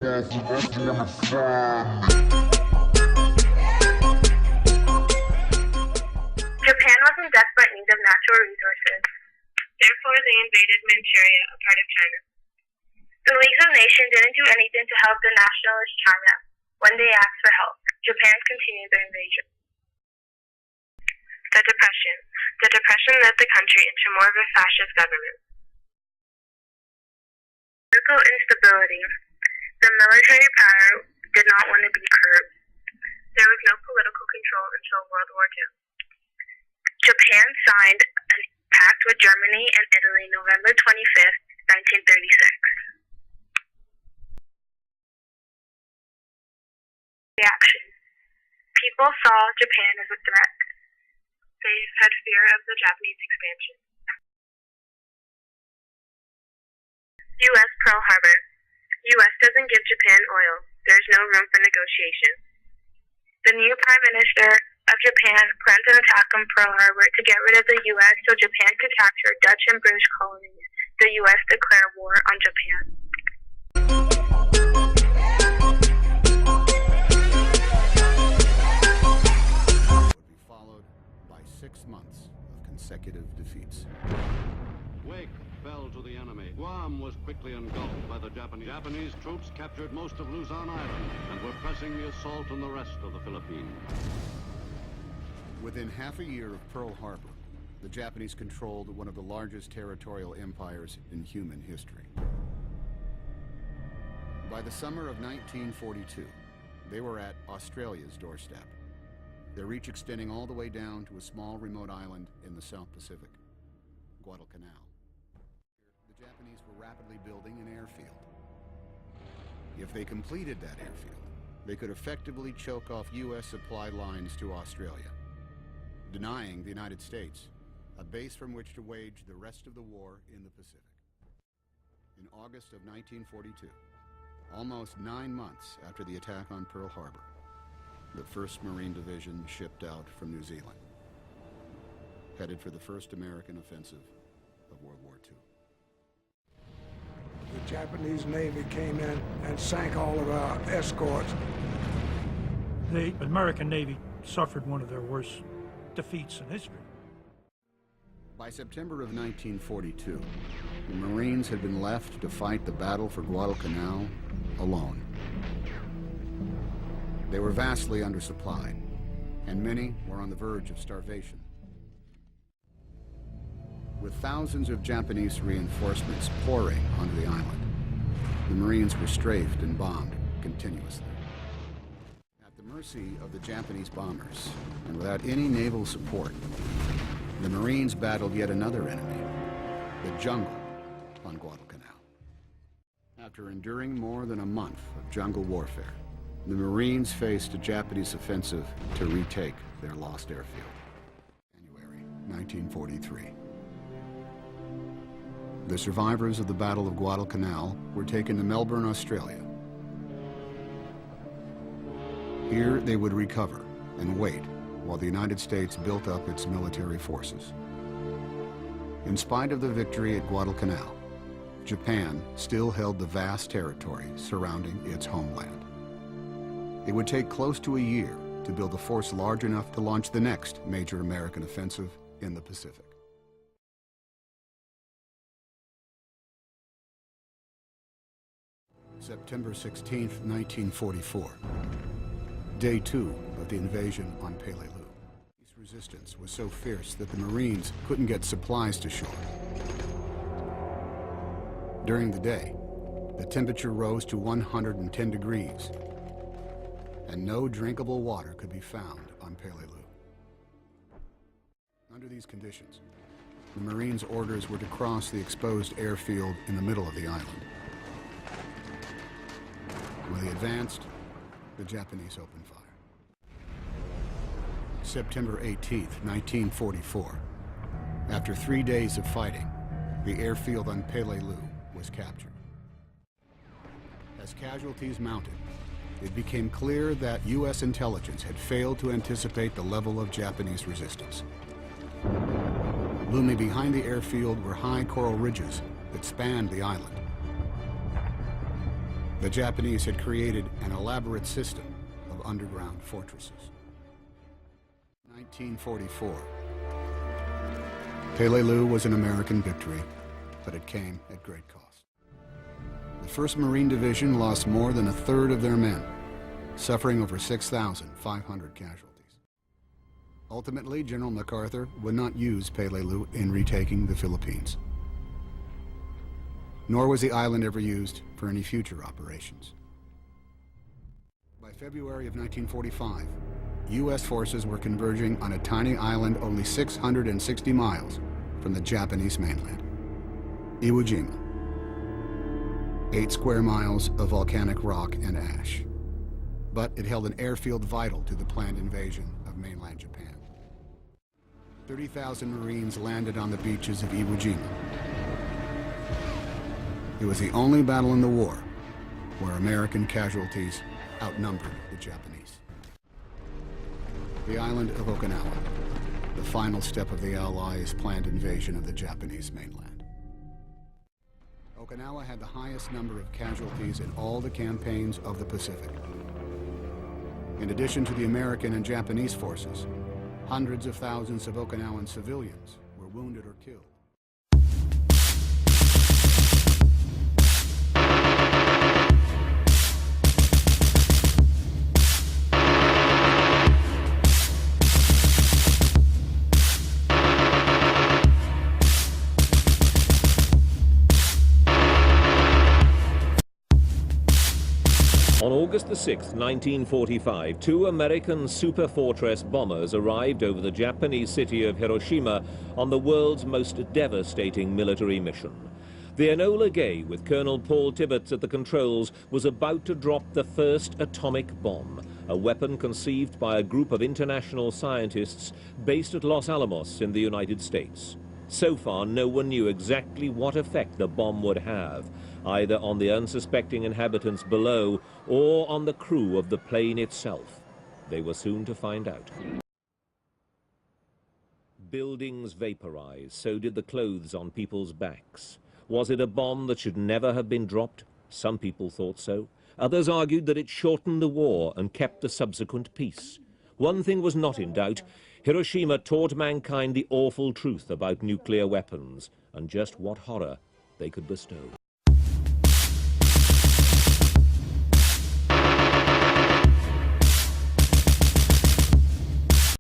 was in desperate need of natural resources. Therefore, they invaded Manchuria, a part of China. The League of Nations didn't do anything to help the nationalist China. When they asked for help, Japan continued their invasion. The Depression. The Depression led the country into more of a fascist government. Political instability. The military power did not want to be curbed. There was no political control until World War II. Japan signed a pact with Germany and Italy November 25th, 1936. Reaction. People saw Japan as a threat. They had fear of the Japanese expansion. U.S. Pearl Harbor. U.S. doesn't give Japan oil. There's no room for negotiation. The new Prime Minister of Japan planned an attack on Pearl Harbor to get rid of the U.S. so Japan could capture Dutch and British colonies. The U.S. declared war on Japan. Would be followed by 6 months of consecutive defeats. Wake fell to the enemy. Guam was quickly engulfed by the Japanese. Japanese troops captured most of Luzon Island and were pressing the assault on the rest of the Philippines. Within half a year of Pearl Harbor, the Japanese controlled one of the largest territorial empires in human history. By the summer of 1942, they were at Australia's doorstep, their reach extending all the way down to a small remote island in the South Pacific, Guadalcanal. The Japanese were rapidly building an airfield. If they completed that airfield, they could effectively choke off U.S. supply lines to Australia, denying the United States a base from which to wage the rest of the war in the Pacific. In August of 1942, almost 9 months after the attack on Pearl Harbor, the 1st Marine Division shipped out from New Zealand, headed for the first American offensive of World War II. The Japanese Navy came in and sank all of our escorts. The American Navy suffered one of their worst defeats in history. By September of 1942, the Marines had been left to fight the battle for Guadalcanal alone. They were vastly undersupplied, and many were on the verge of starvation. With thousands of Japanese reinforcements pouring onto the island, the Marines were strafed and bombed continuously. At the mercy of the Japanese bombers, and without any naval support, the Marines battled yet another enemy, the jungle on Guadalcanal. After enduring more than a month of jungle warfare, the Marines faced a Japanese offensive to retake their lost airfield. January 1943. The survivors of the Battle of Guadalcanal were taken to Melbourne, Australia. Here they would recover and wait while the United States built up its military forces. In spite of the victory at Guadalcanal, Japan still held the vast territory surrounding its homeland. It would take close to a year to build a force large enough to launch the next major American offensive in the Pacific. September 16, 1944. Day 2 of the invasion on Peleliu. This resistance was so fierce that the Marines couldn't get supplies to shore. During the day, the temperature rose to 110 degrees, and no drinkable water could be found on Peleliu. Under these conditions, the Marines' orders were to cross the exposed airfield in the middle of the island. When they advanced, the Japanese opened fire. September 18, 1944. After 3 days of fighting, the airfield on Peleliu was captured. As casualties mounted, it became clear that U.S. intelligence had failed to anticipate the level of Japanese resistance. Looming behind the airfield were high coral ridges that spanned the island. The Japanese had created an elaborate system of underground fortresses. 1944. Peleliu was an American victory, but it came at great cost. The 1st Marine Division lost more than a third of their men, suffering over 6,500 casualties. Ultimately, General MacArthur would not use Peleliu in retaking the Philippines. Nor was the island ever used for any future operations. By February of 1945, U.S. forces were converging on a tiny island only 660 miles from the Japanese mainland, Iwo Jima. 8 square miles of volcanic rock and ash. But it held an airfield vital to the planned invasion of mainland Japan. 30,000 Marines landed on the beaches of Iwo Jima. It was the only battle in the war where American casualties outnumbered the Japanese. The island of Okinawa, the final step of the Allies' planned invasion of the Japanese mainland. Okinawa had the highest number of casualties in all the campaigns of the Pacific. In addition to the American and Japanese forces, hundreds of thousands of Okinawan civilians were wounded or killed. On August the 6th, 1945, 2 American Super Fortress bombers arrived over the Japanese city of Hiroshima on the world's most devastating military mission. The Enola Gay, with Colonel Paul Tibbets at the controls, was about to drop the first atomic bomb, a weapon conceived by a group of international scientists based at Los Alamos in the United States. So far, no one knew exactly what effect the bomb would have, either on the unsuspecting inhabitants below or on the crew of the plane itself. They were soon to find out. Buildings vaporized, so did the clothes on people's backs. Was it a bomb that should never have been dropped? Some people thought so. Others argued that it shortened the war and kept the subsequent peace. One thing was not in doubt. Hiroshima taught mankind the awful truth about nuclear weapons and just what horror they could bestow.